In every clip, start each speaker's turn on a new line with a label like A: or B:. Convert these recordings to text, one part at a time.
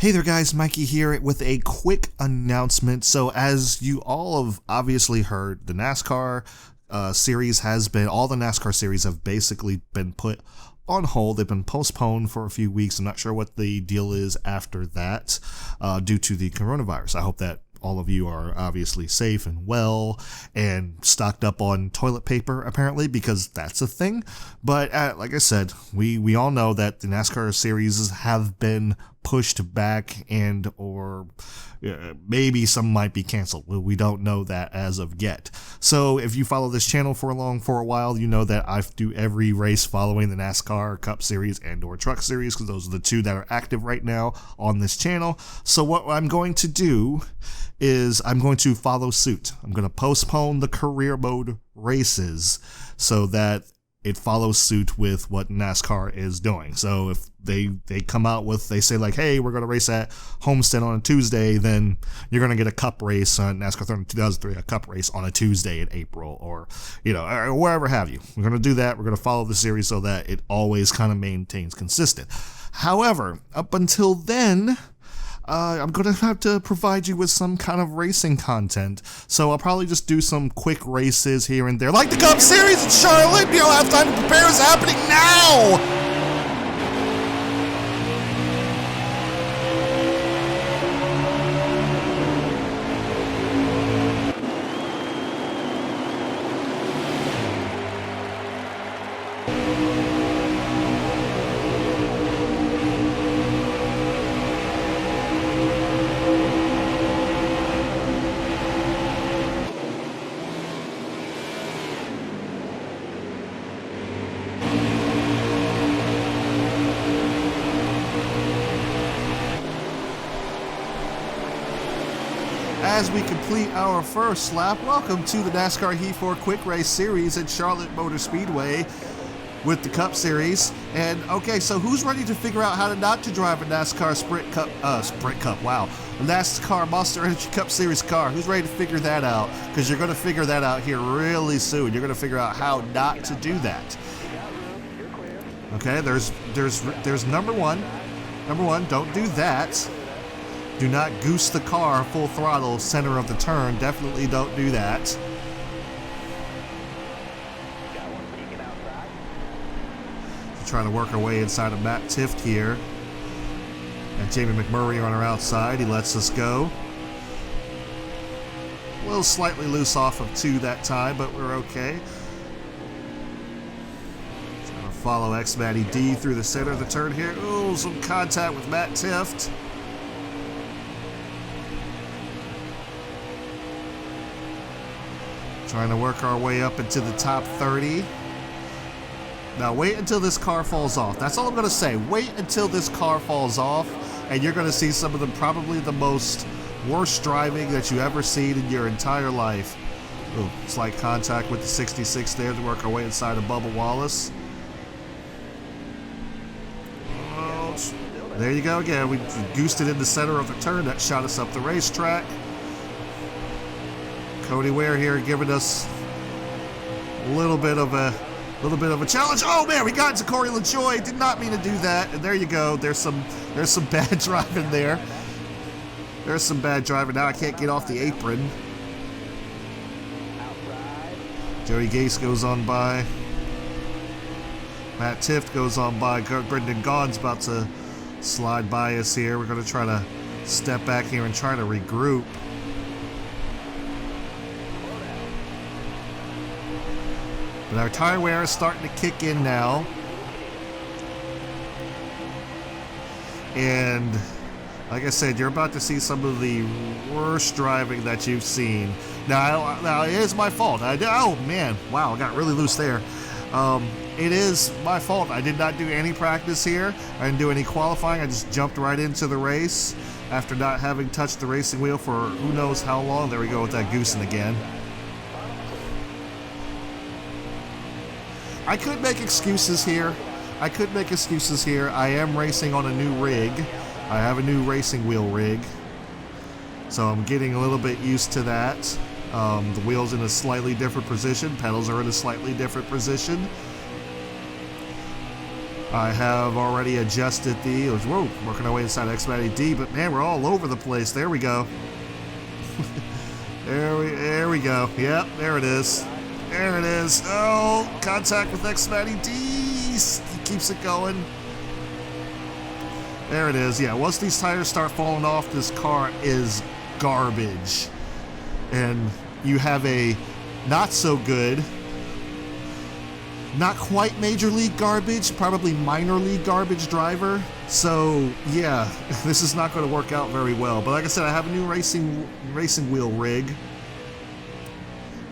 A: Hey there guys, Mikey here with a quick announcement. So as you all have obviously heard, the NASCAR series has been, all the NASCAR series have basically been put on hold. They've been postponed for a few weeks. I'm not sure what the deal is after that due to the coronavirus. I hope that all of you are obviously safe and well and stocked up on toilet paper, apparently, because that's a thing. But like I said, we all know that the NASCAR series have been pushed back and or maybe some might be canceled. We don't know that as of yet. So if you follow this channel for a while, you know that I do every race following the NASCAR Cup Series and or Truck Series, because those are the two that are active right now on this channel. So what I'm going to do is I'm going to follow suit. I'm going to postpone the career mode races so that it follows suit with what NASCAR is doing. So if they come out with, they say like, hey, we're going to race at Homestead on a Tuesday, then you're going to get a cup race on NASCAR 2003, a cup race on a Tuesday in April, or, or wherever have you. We're going to do that. We're going to follow the series so that it always kind of maintains consistent. However, up until then, I'm going to have to provide you with some kind of racing content. So I'll probably just do some quick races here and there. Like the Cup Series in Charlotte, you don't have time to prepare. It's happening now! As we complete our first lap, welcome to the NASCAR Heat 4 Quick Race Series at Charlotte Motor Speedway with the Cup Series. And okay, so who's ready to figure out how to not to drive a NASCAR NASCAR Monster Energy Cup Series car? Who's ready to figure that out? Because you're going to figure that out here really soon. You're going to figure out how not to do that. Okay, there's number one. Number one, don't do that. Do not goose the car full throttle center of the turn. Definitely don't do that. Trying to work our way inside of Matt Tifft here. And Jamie McMurray on our outside. He lets us go. A little slightly loose off of 2 that time, but we're okay. Trying to follow X-Matty D through the center of the turn here. Ooh, some contact with Matt Tifft. Trying to work our way up into the top 30. Now wait until this car falls off. That's all I'm going to say. Wait until this car falls off, and you're going to see some of the probably the most worst driving that you ever seen in your entire life. Ooh, slight contact with the 66 there to work our way inside of Bubba Wallace. Oh, there you go again. We goosed it in the center of the turn. That shot us up the racetrack. Cody Ware here giving us a little bit of a challenge. Oh man, we got into Corey LaJoie. Did not mean to do that. And there you go. There's some bad driving there. There's some bad driving. Now I can't get off the apron. Joey Gase goes on by. Matt Tifft goes on by. Brendan Gaughan's about to slide by us here. We're going to try to step back here and try to regroup. But our tire wear is starting to kick in now. And like I said, you're about to see some of the worst driving that you've seen. Now it is my fault. Oh man, wow, I got really loose there. It is my fault. I did not do any practice here. I didn't do any qualifying. I just jumped right into the race after not having touched the racing wheel for who knows how long. There we go with that goosing again. I could make excuses here. I am racing on a new rig. I have a new racing wheel rig. So I'm getting a little bit used to that. The wheel's in a slightly different position. Pedals are in a slightly different position. I have already adjusted the, whoa, working our way inside Xfinity D, but man, we're all over the place. There we go. there we go. Yep, there it is. There it is. Oh, contact with Xfinity D. He keeps it going. There it is. Yeah, once these tires start falling off, this car is garbage. And you have a not so good, not quite major league garbage, probably minor league garbage driver. So yeah, this is not going to work out very well. But like I said, I have a new racing wheel rig.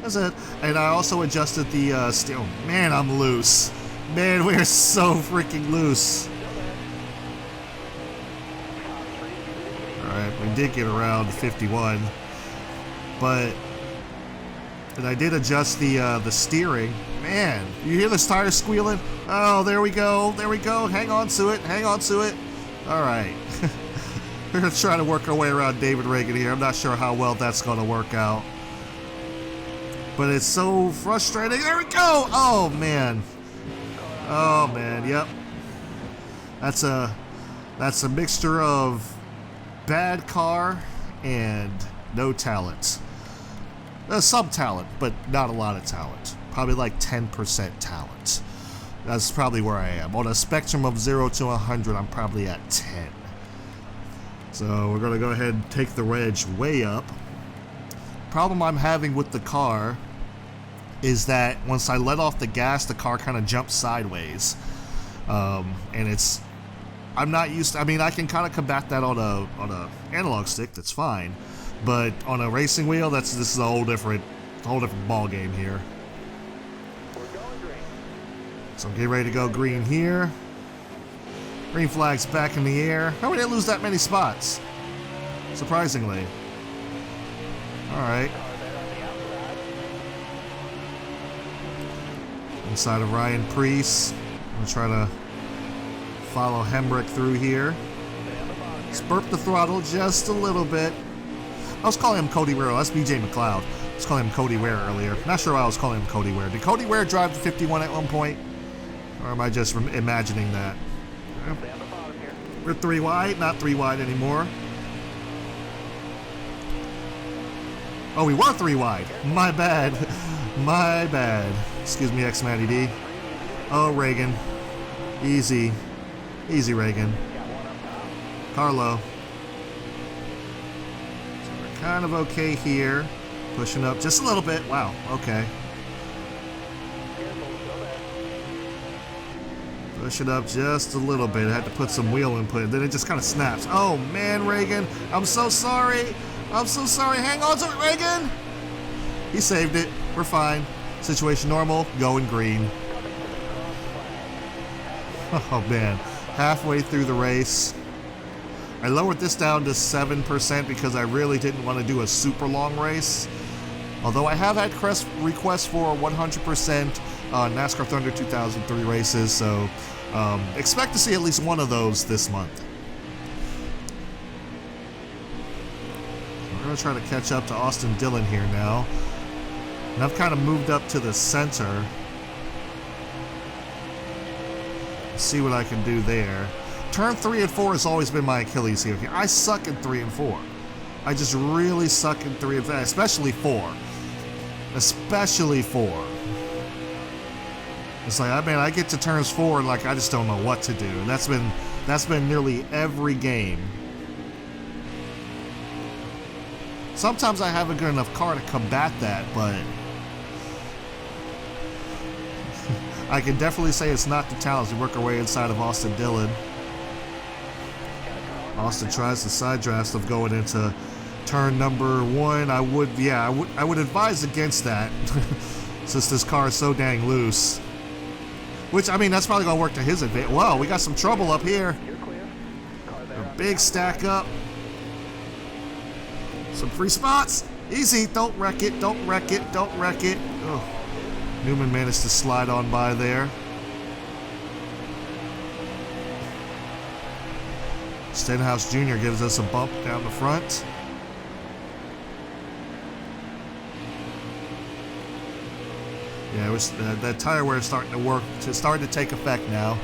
A: That's it. And I also adjusted the steer. Oh, man, I'm loose. Man, we're so freaking loose. Alright, we did get around 51. But and I did adjust the steering. Man, you hear this tire squealing? Oh, there we go. There we go. Hang on to it. Hang on to it. Alright. We're going to try to work our way around David Reagan here. I'm not sure how well that's going to work out. But it's so frustrating. There we go. Oh, man. Oh, man. Yep. That's a mixture of bad car and no talent. Some talent, but not a lot of talent. Probably like 10% talent. That's probably where I am. On a spectrum of 0 to 100, I'm probably at 10. So we're going to go ahead and take the reg way up. Problem I'm having with the car is that once I let off the gas, the car kind of jumps sideways. And I'm not used to, I mean, I can kind of combat that on a analog stick, that's fine. But on a racing wheel, this is a whole different ball game here. So I'm getting ready to go green here. Green flag's back in the air. Oh, we didn't lose that many spots, surprisingly. Alright. Inside of Ryan Preece. I'm going to try to follow Hemrick through here. Spurt the throttle just a little bit. I was calling him Cody Ware. That's BJ McLeod. I was calling him Cody Ware earlier. Not sure why I was calling him Cody Ware. Did Cody Ware drive the 51 at one point? Or am I just imagining that? We're 3 wide, not 3 wide anymore. Oh, we were 3 wide. My bad. My bad. Excuse me, X-Matty D. Oh, Reagan. Easy. Easy, Reagan. Carlo. So we're kind of okay here. Pushing up just a little bit. Wow, okay. Push it up just a little bit. I had to put some wheel input, and then it just kind of snaps. Oh, man, Reagan. I'm so sorry. I'm so sorry. Hang on to it, Reagan. He saved it. We're fine. Situation normal. Going green. Oh, man. Halfway through the race. I lowered this down to 7% because I really didn't want to do a super long race. Although I have had requests for 100% NASCAR Thunder 2003 races, so expect to see at least one of those this month. We're going to try to catch up to Austin Dillon here now. And I've kind of moved up to the center. Let's see what I can do there. Turn 3 and 4 has always been my Achilles heel. I suck in 3 and 4. I just really suck in 3 and 4, especially 4. Especially 4. It's like, I mean, I get to turns 4 and like I just don't know what to do. And that's been nearly every game. Sometimes I have a good enough car to combat that, but I can definitely say it's not the talent to work our way inside of Austin Dillon. Austin tries the side draft of going into turn number 1. I would advise against that since this car is so dang loose. Which, I mean, that's probably going to work to his advantage. Whoa, we got some trouble up here. A big stack up. Some free spots. Easy. Don't wreck it. Don't wreck it. Don't wreck it. Oh. Newman managed to slide on by there. Stenhouse Jr. gives us a bump down the front. Yeah, it was that tire wear is starting to work, starting to take effect now.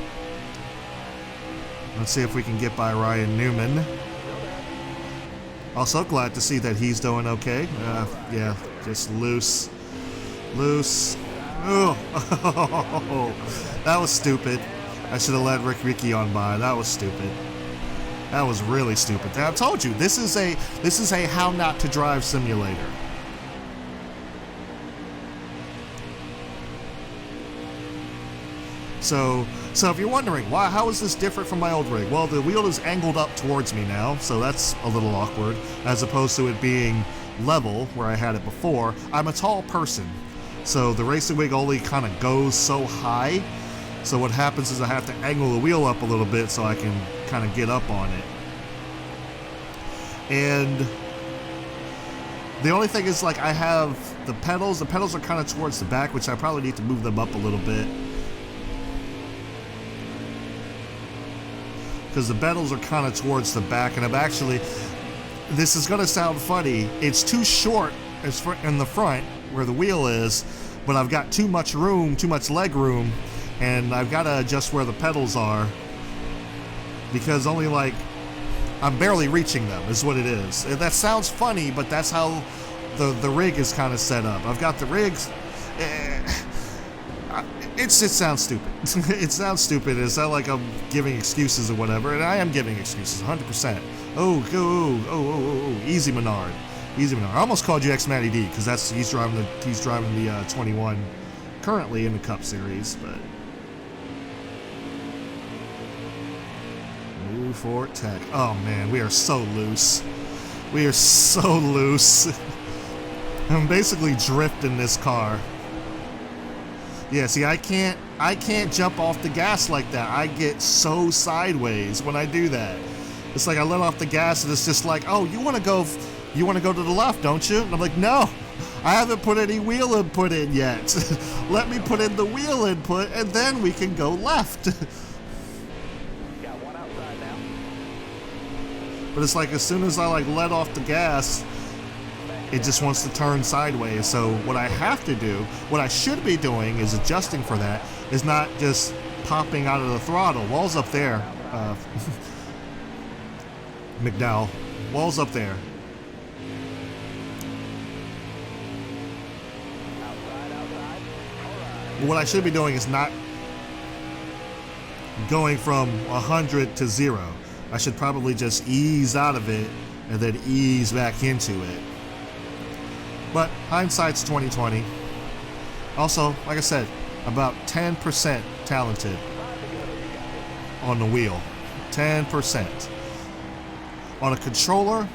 A: Let's see if we can get by Ryan Newman. Also glad to see that he's doing okay. Yeah, just loose. Oh, that was stupid. I should have let Ricky on by. That was stupid. That was really stupid. I told you, this is a how not to drive simulator. So if you're wondering, how is this different from my old rig? Well, the wheel is angled up towards me now, so that's a little awkward, as opposed to it being level, where I had it before. I'm a tall person, so the racing wing only kind of goes so high, so what happens is I have to angle the wheel up a little bit so I can kind of get up on it. And the only thing is, like, I have the pedals are kind of towards the back, which I probably need to move them up a little bit. Because the pedals are kind of towards the back, and I'm actually, this is going to sound funny, it's too short in the front where the wheel is, but I've got too much room, too much leg room, and I've got to adjust where the pedals are, because only like, I'm barely reaching them is what it is. And that sounds funny, but that's how the rig is kind of set up. I've got the rigs, it sounds stupid. It sounds stupid. It's not like I'm giving excuses or whatever, and I am giving excuses, 100%. Oh, easy Menard. I almost called you X-Matty D, because he's driving the 21 currently in the Cup Series, but New Fort Tech. Oh man, we are so loose. I'm basically drifting this car. Yeah, see, I can't jump off the gas like that. I get so sideways when I do that. It's like I let off the gas and it's just like, oh, you want to go to the left, don't you? And I'm like, no, I haven't put any wheel input in yet. Let me put in the wheel input and then we can go left.
B: Got one outside now.
A: But it's like as soon as I like let off the gas, it just wants to turn sideways. So what I have to do, what I should be doing is adjusting for that, is not just popping out of the throttle. Wall's up there. McDowell. Wall's up there. What I should be doing is not going from 100 to 0. I should probably just ease out of it and then ease back into it. But hindsight's 2020. Also, like I said, about 10% talented on the wheel. 10%. On a controller,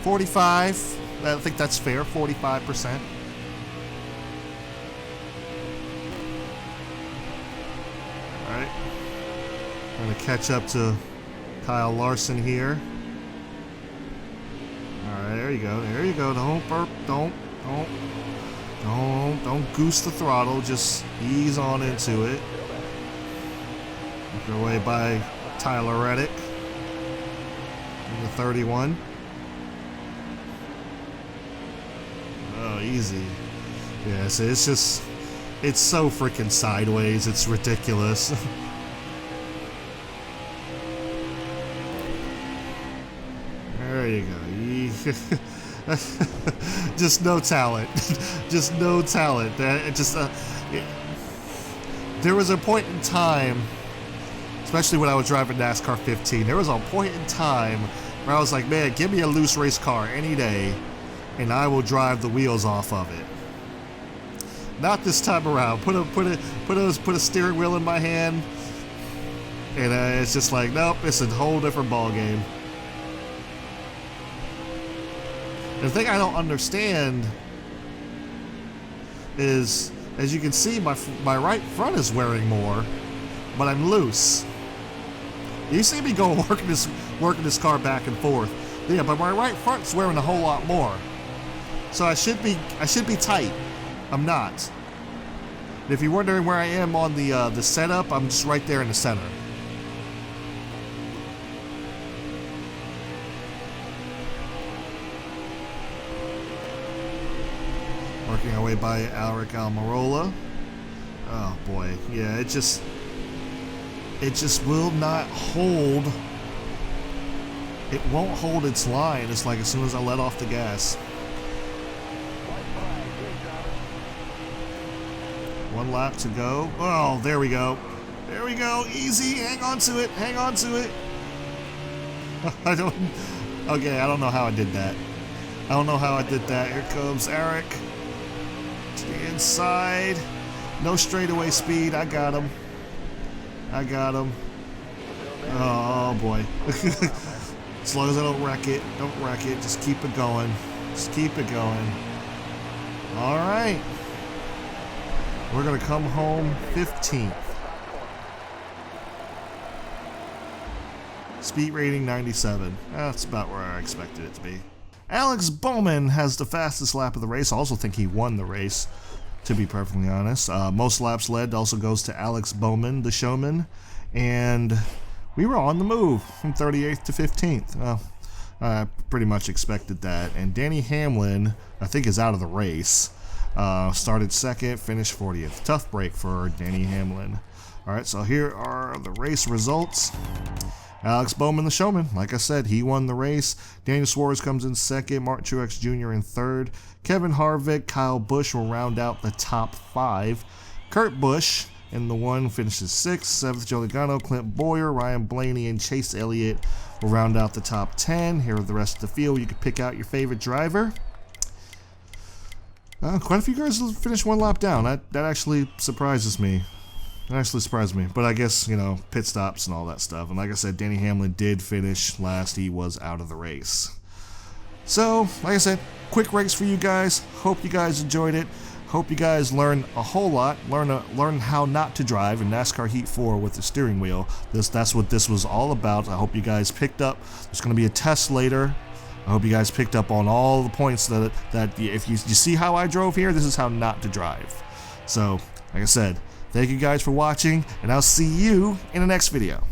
A: 45. I think that's fair, 45%. Alright. I'm going to catch up to Kyle Larson here. Alright, there you go. Don't burp. Don't goose the throttle. Just ease on into it. Make your way by Tyler Reddick in the 31. Oh, easy. Yeah, so it's so freaking sideways. It's ridiculous. There you go. Just no talent. Just no talent. There was a point in time, especially when I was driving NASCAR 15, there was a point in time where I was like, man, give me a loose race car any day, and I will drive the wheels off of it. Not this time around. Put a steering wheel in my hand, and it's just like, nope, it's a whole different ball game. The thing I don't understand is, as you can see, my right front is wearing more, but I'm loose. You see me go working this car back and forth. Yeah, but my right front's wearing a whole lot more. So I should be tight. I'm not. And if you're wondering where I am on the setup, I'm just right there in the center. Working our way by Alric Almirola. Oh boy, yeah, it just it just will not hold. It won't hold its line. It's like as soon as I let off the gas. One lap to go. Oh, there we go. There we go. Easy. Hang on to it. Hang on to it. Okay, I don't know how I did that. I don't know how I did that. Here comes Eric. To the inside. No straightaway speed. I got him. I got him. Oh, boy. As long as I don't wreck it. Don't wreck it. Just keep it going. Just keep it going. All right. We're going to come home 15th. Speed rating 97. That's about where I expected it to be. Alex Bowman has the fastest lap of the race. I also think he won the race, to be perfectly honest. Most laps led also goes to Alex Bowman, the showman. And we were on the move from 38th to 15th. Well, I pretty much expected that. And Danny Hamlin, I think, is out of the race. Started second, finished 40th. Tough break for Danny Hamlin. All right, so here are the race results. Alex Bowman, the showman, like I said, he won the race. Daniel Suarez comes in second, Martin Truex Jr. in third. Kevin Harvick, Kyle Busch will round out the top 5. Kurt Busch in the 1 finishes 6th. 7th, Joey Logano, Clint Boyer, Ryan Blaney, and Chase Elliott will round out the top 10. Here are the rest of the field. You can pick out your favorite driver. Quite a few guys finished 1 lap down. That actually surprises me. It actually surprised me, but I guess, you know, pit stops and all that stuff. And like I said, Danny Hamlin did finish last. He was out of the race. So, like I said, quick race for you guys. Hope you guys enjoyed it. Hope you guys learned a whole lot. Learn how not to drive in NASCAR Heat 4 with the steering wheel. That's what this was all about. I hope you guys picked up. There's going to be a test later. I hope you guys picked up on all the points that if you see how I drove here, this is how not to drive. So, like I said, thank you guys for watching, and I'll see you in the next video.